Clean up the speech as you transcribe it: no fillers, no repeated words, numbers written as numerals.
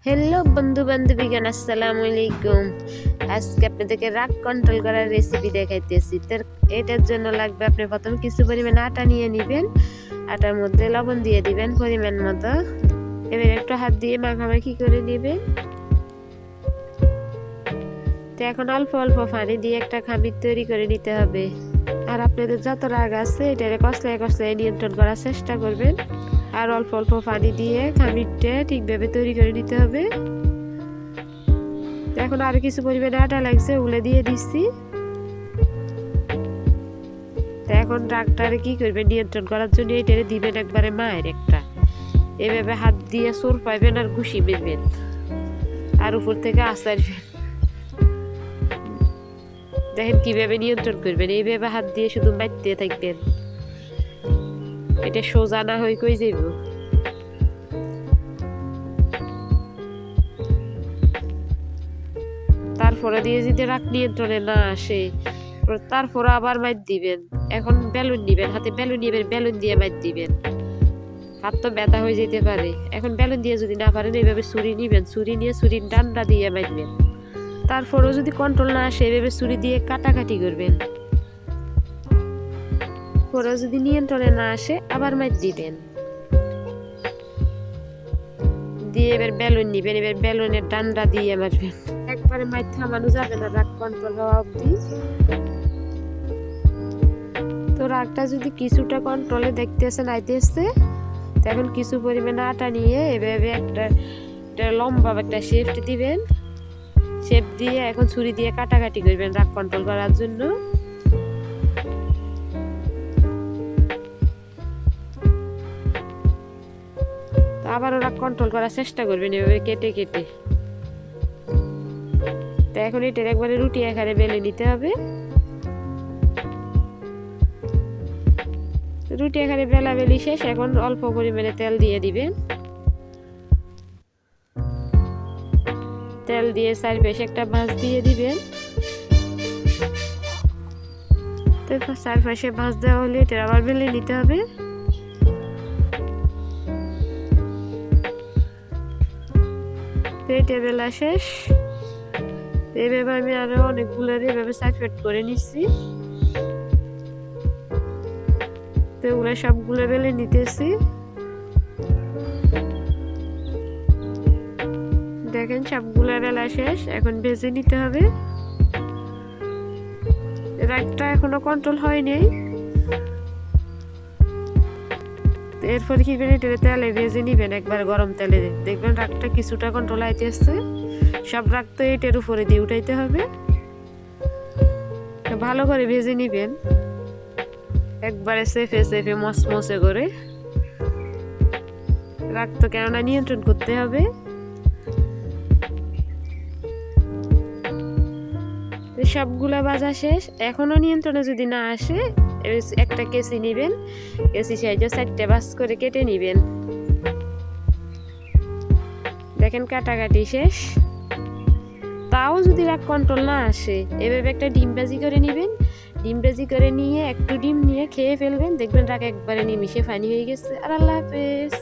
Hello বন্ধু বান্ধবীগণ, আসসালামু আলাইকুম। আজকে আপনাদেরকে রাগ কন্ট্রোল করার রেসিপি দেখাইতেছি। এটার জন্য লাগবে, আপনি প্রথম কিছু পরিমাণ আটা নিয়ে নেবেন। আটার মধ্যে লবণ দিয়ে দিবেন পরিমাণ মতো। এবার একটু হাত দিয়ে মাখামাখি করে নেবেন। তো এখন অল্প অল্প পানি দিয়ে একটা খামির তৈরি করে নিতে হবে। আর আপনাদের যত রাগ আছে এটারে কষলায় কষলায় নিয়ন্ত্রণ করার চেষ্টা করবেন। আর অল্প অল্প পানি দিয়ে খামিরটা ঠিকভাবে তৈরি করে নিতে হবে। এখন আর কিছু পরিমাণে আটা লাগছে, ওগুলো দিয়ে দিচ্ছি। এখন রাগটারে কি করবেন, নিয়ন্ত্রণ করার জন্য এটারে দিবেন একবারে মায়ের একটা, এভাবে হাত দিয়ে সোর পাইবেন আর ঘুষি মেরবেন আর উপর থেকে আসারবেন। দেখেন কিভাবে নিয়ন্ত্রণ করবেন, এইভাবে হাত দিয়ে শুধু মারতে থাকবেন। এটা সোজা না হয়ে কই যাইব। তারপরে দিয়ে যদি রাগ নিয়ন্ত্রণে না আসে, তারপরে আবার মাইর দিবেন। এখন বেলুন নিবেন, হাতে বেলুন নিবেন, বেলুন দিয়ে মাইর দিবেন। হাত তো ব্যথা হয়ে যেতে পারে। এখন বেলুন দিয়ে যদি না পারেন, এইভাবে ছুরি নিবেন, ছুরি নিয়ে ছুরির ডান্ডা দিয়ে মারবেন। তারপরেও যদি কন্ট্রোল না আসে, এইভাবে ছুরি দিয়ে কাটাকাটি করবেন। পরে যদি নিয়ন্ত্রণে না আসে, আবার মাইর দিবেন। দিয়ে এবার বেলুন নিবেন, এবার বেলুনের ডান্ডা দিয়ে মারবেন। একবারে মাইর থামানো যাবে না, রাগ কন্ট্রোল হওয়া অবধি। তো রাগটা যদি কিছুটা কন্ট্রোলে দেখতেছেন আইতেছে, এখন কিছু পরিমাণে আটা নিয়ে এভাবে একটা লম্বা একটা শেপ দিবেন। শেপ দিয়ে এখন ছুরি দিয়ে কাটাকাটি করবেন রাগ কন্ট্রোল করার জন্য। আবারও রাগ কন্ট্রোল করার চেষ্টা করবেন এভাবে কেটে কেটে। তো এখন এটার একবারে রুটি আকারে বেলে নিতে হবে। রুটি আকারে বেলা বেলি শেষ, এখন অল্প পরিমাণে তেল দিয়ে দিবেন। তেল দিয়ে চারপাশে একটা ভাঁজ দিয়ে দিবেন। তো চারপাশে ভাঁজ দেওয়া হলে এটা আবার বেলে নিতে হবে। এটা বেলা শেষ। এইভাবে আমি আরো অনেকগুলো এভাবে সাইড করে নিচ্ছি। তো এগুলো সবগুলো বেলে নিতেছি। দেখেন সবগুলো বেলা শেষ, এখন ভেজে নিতে হবে। রাগটা এখনো কন্ট্রোল হয়নি। এরপর কি তেলে ভেজে নিবেন, একবার গরম তেলে। দেখবেন রাগটা কিছুটা কন্ট্রোল আইতে আসছে। সব রাগ তো এটার উপরে দিয়ে উঠাইতে হবে। ভালো করে ভেজে নিবেন, একবারে সেফে সেফে মসমসে করে। রাগ তো কেননা নিয়ন্ত্রণ করতে হবে। সবগুলা ভাজা শেষ। এখনো নিয়ন্ত্রণে যদি না আসে, একটা কেসি নিবেন, কেসি সাইজে 4টে ভাঁজ করে কেটে নিবেন। দেখেন কাটাকাটি শেষ। তাও যদি রাগ কন্ট্রোল না আসে, এভাবে একটা ডিম ভাজি করে নিবেন। ডিম ভাজি করে নিয়ে একটু ডিম নিয়ে খেয়ে ফেলবেন, দেখবেন রাগ একবারে নিমিশে ফানি হয়ে গেছে। আর আল্লাহ হাফেজ।